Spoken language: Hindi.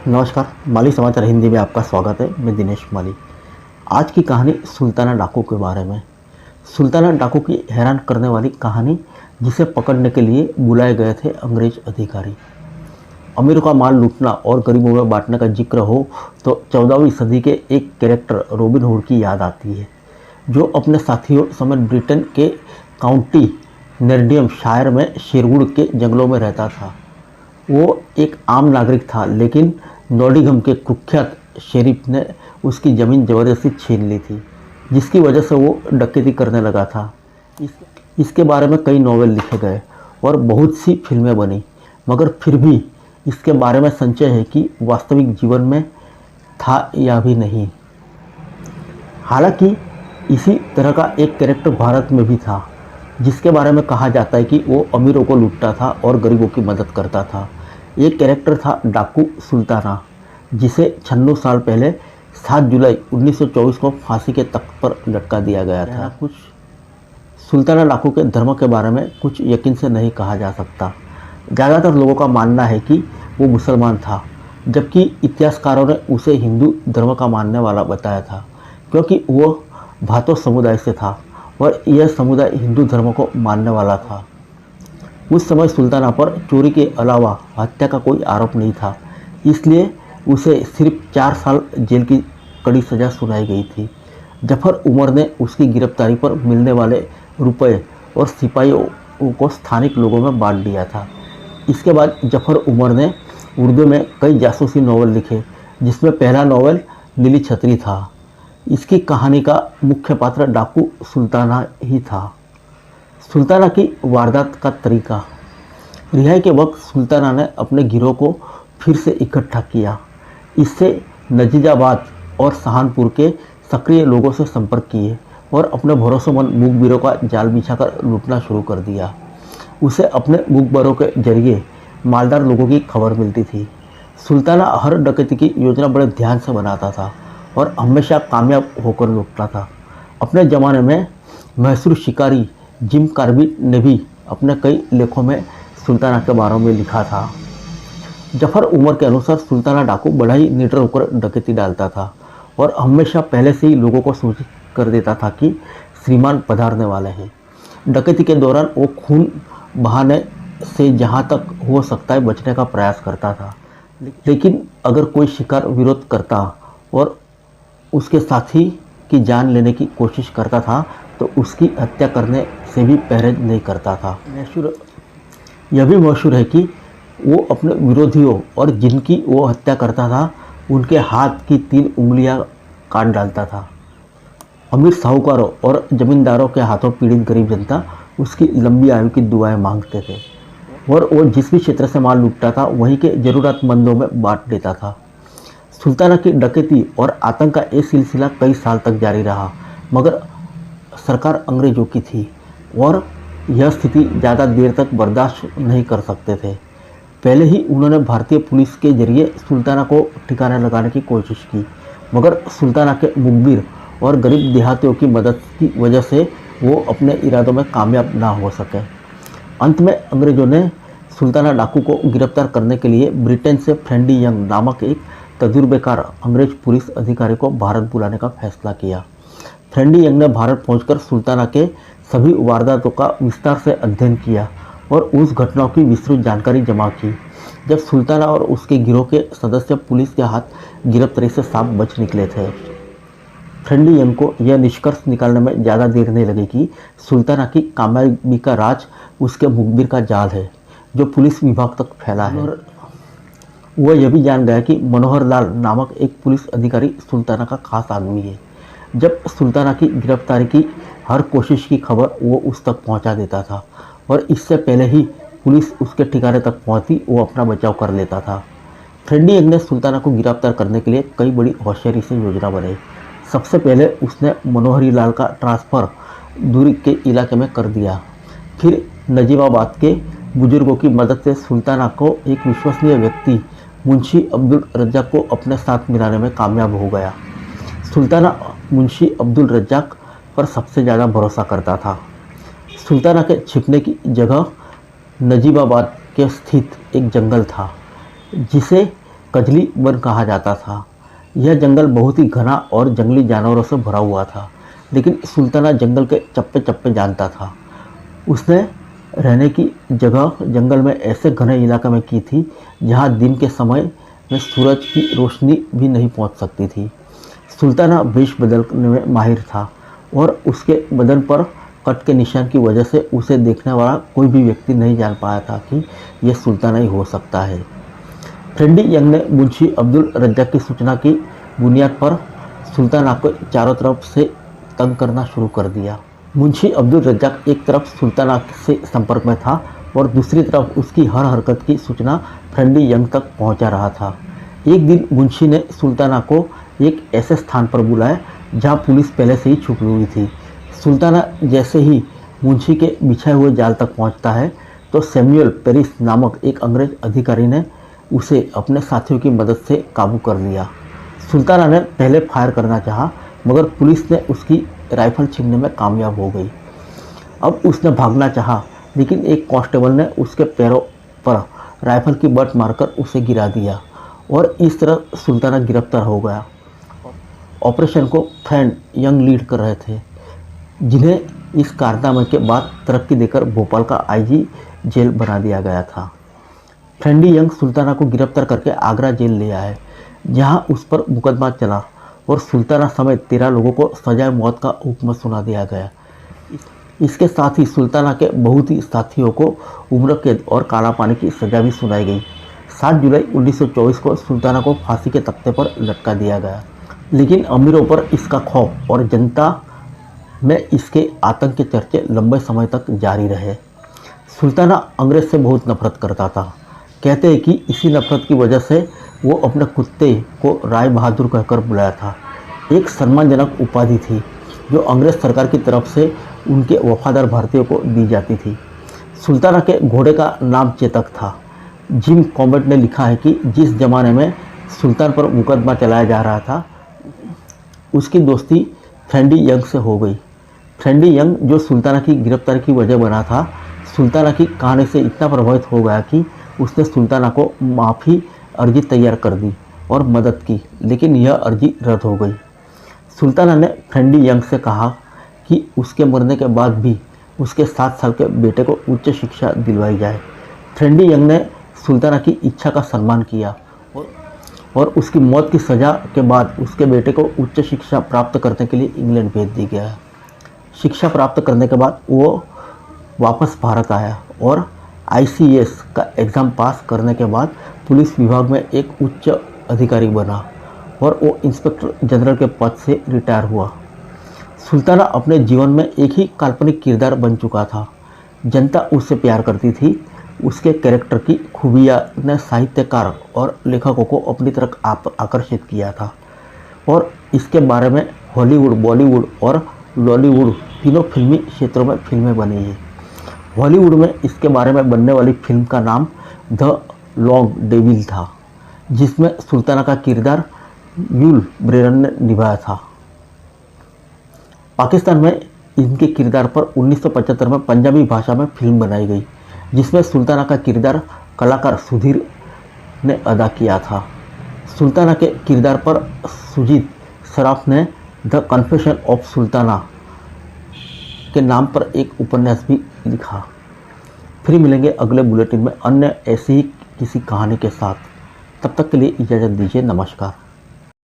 नमस्कार, माली समाचार हिंदी में आपका स्वागत है। मैं दिनेश माली। आज की कहानी सुल्ताना डाकू के बारे में। सुल्ताना डाकू की हैरान करने वाली कहानी, जिसे पकड़ने के लिए बुलाए गए थे अंग्रेज अधिकारी। अमीरों का माल लूटना और गरीबों में बांटने का जिक्र हो तो 14वीं सदी के एक कैरेक्टर रॉबिन हुड की याद आती है, जो अपने साथियों समेत ब्रिटेन के काउंटी नॉटिंघमशायर में शेरवुड के जंगलों में रहता था। वो एक आम नागरिक था, लेकिन नॉटिंघम के कुख्यात शेरिफ ने उसकी ज़मीन ज़बरदस्ती छीन ली थी, जिसकी वजह से वो डकैती करने लगा था। इसके बारे में कई नॉवेल लिखे गए और बहुत सी फिल्में बनी, मगर फिर भी इसके बारे में संशय है कि वास्तविक जीवन में था या भी नहीं। हालांकि इसी तरह का एक कैरेक्टर भारत में भी था, जिसके बारे में कहा जाता है कि वो अमीरों को लूटता था और गरीबों की मदद करता था। ये कैरेक्टर था डाकू सुल्ताना, जिसे 96 साल पहले 7 जुलाई 1924 को फांसी के तख्त पर लटका दिया गया था। कुछ सुल्ताना डाकू के धर्म के बारे में कुछ यकीन से नहीं कहा जा सकता। ज़्यादातर लोगों का मानना है कि वो मुसलमान था, जबकि इतिहासकारों ने उसे हिंदू धर्म का मानने वाला बताया था, क्योंकि वो भातो समुदाय से था और यह समुदाय हिंदू धर्म को मानने वाला था। उस समय सुल्ताना पर चोरी के अलावा हत्या का कोई आरोप नहीं था, इसलिए उसे सिर्फ 4 साल जेल की कड़ी सज़ा सुनाई गई थी। जफर उमर ने उसकी गिरफ्तारी पर मिलने वाले रुपए और सिपाहियों को स्थानिक लोगों में बांट दिया था। इसके बाद जफर उमर ने उर्दू में कई जासूसी नॉवल लिखे, जिसमें पहला नॉवल नीली छतरी था। इसकी कहानी का मुख्य पात्र डाकू सुल्ताना ही था। सुल्ताना की वारदात का तरीका। रिहाई के वक्त सुल्ताना ने अपने गिरोह को फिर से इकट्ठा किया। इससे नजीजाबाद और सहारनपुर के सक्रिय लोगों से संपर्क किए और अपने भरोसेमंद मुखबिरों का जाल बिछाकर लूटना शुरू कर दिया। उसे अपने मुखबिरों के जरिए मालदार लोगों की खबर मिलती थी। सुल्ताना हर डकैती की योजना बड़े ध्यान से बनाता था और हमेशा कामयाब होकर लौटता था। अपने ज़माने में मशहूर शिकारी जिम कार्बेट ने भी अपने कई लेखों में सुल्ताना के बारे में लिखा था। जफर उमर के अनुसार सुल्ताना डाकू बड़ा ही निडर होकर डकैती डालता था और हमेशा पहले से ही लोगों को सूचित कर देता था कि श्रीमान पधारने वाले हैं। डकैती के दौरान वो खून बहाने से जहाँ तक हो सकता है बचने का प्रयास करता था, लेकिन अगर कोई शिकार विरोध करता और उसके साथी की जान लेने की कोशिश करता था तो उसकी हत्या करने से भी परहेज नहीं करता था। यह भी मशहूर है कि वो अपने विरोधियों और जिनकी वो हत्या करता था उनके हाथ की 3 उंगलियां काट डालता था। अमीर साहूकारों और जमींदारों के हाथों पीड़ित गरीब जनता उसकी लंबी आयु की दुआएं मांगते थे और वो जिस भी क्षेत्र से माल लूटता था वहीं के ज़रूरतमंदों में बांट देता था। सुल्ताना की डकैती और आतंक का ये सिलसिला कई साल तक जारी रहा, मगर सरकार अंग्रेजों की थी और यह स्थिति ज़्यादा देर तक बर्दाश्त नहीं कर सकते थे। पहले ही उन्होंने भारतीय पुलिस के जरिए सुल्ताना को ठिकाने लगाने की कोशिश की, मगर सुल्ताना के मुखबिर और गरीब देहातियों की मदद की वजह से वो अपने इरादों में कामयाब ना हो सके। अंत में अंग्रेज़ों ने सुल्ताना डाकू को गिरफ्तार करने के लिए ब्रिटेन से फ्रेंडी यंग नामक एक तजुर्बेकार अंग्रेज पुलिस अधिकारी को भारत बुलाने का फैसला किया। फ्रेंडी यंग ने भारत पहुंचकर सुल्ताना के सभी वारदातों का विस्तार से अध्ययन किया और उस घटनाओं की विस्तृत जानकारी जमा की। जब सुल्ताना और उसके गिरोह के सदस्य पुलिस के हाथ गिरफ्तारी से साफ बच निकले थे, फ्रेंडी यंग को यह निष्कर्ष निकालने में ज़्यादा देर नहीं लगी कि सुल्ताना की कामयाबी का राज उसके मुखबिर का जाल है, जो पुलिस विभाग तक फैला है। वह यह भी जान गया कि मनोहर लाल नामक एक पुलिस अधिकारी सुल्ताना का खास आदमी है। जब सुल्ताना की गिरफ्तारी की हर कोशिश की खबर वो उस तक पहुंचा देता था और इससे पहले ही पुलिस उसके ठिकाने तक पहुंचती वो अपना बचाव कर लेता था। फ्रेंडी यंग ने सुल्ताना को गिरफ्तार करने के लिए कई बड़ी होशियारी से योजना बनाई। सबसे पहले उसने मनोहरी लाल का ट्रांसफ़र दूरी के इलाके में कर दिया। फिर नजीबाबाद के बुजुर्गों की मदद से सुल्ताना को एक विश्वसनीय व्यक्ति मुंशी अब्दुल रज्जाक को अपने साथ मिलाने में कामयाब हो गया। सुल्ताना मुंशी अब्दुल रज्जाक पर सबसे ज़्यादा भरोसा करता था। सुल्ताना के छिपने की जगह नजीबाबाद के स्थित एक जंगल था, जिसे कजली वन कहा जाता था। यह जंगल बहुत ही घना और जंगली जानवरों से भरा हुआ था, लेकिन सुल्ताना जंगल के चप्पे चप्पे जानता था। उसने रहने की जगह जंगल में ऐसे घने इलाके में की थी जहाँ दिन के समय में सूरज की रोशनी भी नहीं पहुँच सकती थी। सुल्ताना वेश बदलने में माहिर था और उसके बदन पर कट के निशान की वजह से उसे देखने वाला कोई भी व्यक्ति नहीं जान पाया था कि यह सुल्ताना ही हो सकता है। फ्रेंडी यंग ने मुंशी अब्दुल रज्जाक की सूचना की बुनियाद पर सुल्ताना को चारों तरफ से तंग करना शुरू कर दिया। मुंशी अब्दुल रज्जाक एक तरफ सुल्ताना से संपर्क में था और दूसरी तरफ उसकी हर हरकत की सूचना फ्रेंडी यंग तक पहुंचा रहा था। एक दिन मुंशी ने सुल्ताना को एक ऐसे स्थान पर बुलाया जहां पुलिस पहले से ही छुपी हुई थी। सुल्ताना जैसे ही मुंशी के बिछाए हुए जाल तक पहुंचता है तो सैमुअल पेरिस नामक एक अंग्रेज अधिकारी ने उसे अपने साथियों की मदद से काबू कर लिया। सुल्ताना ने पहले फायर करना चाहा, मगर पुलिस ने उसकी राइफल छीनने में कामयाब हो गई। अब उसने भागना चाहा, लेकिन एक कांस्टेबल ने उसके पैरों पर राइफल की बट मारकर उसे गिरा दिया और इस तरह सुल्ताना गिरफ्तार हो गया। ऑपरेशन को फ्रेंड यंग लीड कर रहे थे, जिन्हें इस कारनामे के बाद तरक्की देकर भोपाल का आईजी जेल बना दिया गया था। फ्रेंडी यंग सुल्ताना को गिरफ्तार करके आगरा जेल ले आए, जहां उस पर मुकदमा चला और सुल्ताना समेत 13 लोगों को सजाए मौत का हुक्म सुना दिया गया। इसके साथ ही सुल्ताना के बहुत ही साथियों को उम्र कैद और काला पानी की सजा भी सुनाई गई। 7 जुलाई 1924 को सुल्ताना को फांसी के तख्ते पर लटका दिया गया, लेकिन अमीरों पर इसका खौफ और जनता में इसके आतंक के चर्चे लंबे समय तक जारी रहे। सुल्ताना अंग्रेज से बहुत नफरत करता था। कहते हैं कि इसी नफरत की वजह से वो अपने कुत्ते को राय बहादुर कहकर बुलाया था। एक सम्मानजनक उपाधि थी जो अंग्रेज सरकार की तरफ से उनके वफादार भारतीयों को दी जाती थी। सुल्ताना के घोड़े का नाम चेतक था। जिम कॉम्बेट ने लिखा है कि जिस जमाने में सुल्तान पर मुकदमा चलाया जा रहा था, उसकी दोस्ती फ्रेंडी यंग से हो गई। फ्रेंडी यंग, जो सुल्ताना की गिरफ्तारी की वजह बना था, सुल्ताना की कहानी से इतना प्रभावित हो गया कि उसने सुल्ताना को माफ़ी अर्जी तैयार कर दी और मदद की, लेकिन यह अर्जी रद्द हो गई। सुल्ताना ने फ्रेंडी यंग से कहा कि उसके मरने के बाद भी उसके 7 साल के बेटे को उच्च शिक्षा दिलवाई जाए। फ्रेंडी यंग ने सुल्ताना की इच्छा का सम्मान किया और उसकी मौत की सज़ा के बाद उसके बेटे को उच्च शिक्षा प्राप्त करने के लिए इंग्लैंड भेज दिया गया। शिक्षा प्राप्त करने के बाद वो वापस भारत आया और ICS का एग्ज़ाम पास करने के बाद पुलिस विभाग में एक उच्च अधिकारी बना और वो इंस्पेक्टर जनरल के पद से रिटायर हुआ। सुल्ताना अपने जीवन में एक ही काल्पनिक किरदार बन चुका था। जनता उससे प्यार करती थी। उसके कैरेक्टर की खूबियाँ ने साहित्यकार और लेखकों को अपनी तरफ आकर्षित किया था और इसके बारे में हॉलीवुड, बॉलीवुड और लॉलीवुड तीनों फिल्मी क्षेत्रों में फिल्में बनी हैं। हॉलीवुड में इसके बारे में बनने वाली फिल्म का नाम द लॉन्ग डेविल था, जिसमें सुल्ताना का किरदार यूल ब्रेनन ने निभाया था। पाकिस्तान में इनके किरदार पर 1975 में पंजाबी भाषा में फिल्म बनाई गई, जिसमें सुल्ताना का किरदार कलाकार सुधीर ने अदा किया था। सुल्ताना के किरदार पर सुजीत सराफ ने द कन्फेशन ऑफ सुल्ताना के नाम पर एक उपन्यास भी लिखा। फिर मिलेंगे अगले बुलेटिन में अन्य ऐसी ही किसी कहानी के साथ। तब तक के लिए इजाज़त दीजिए। नमस्कार।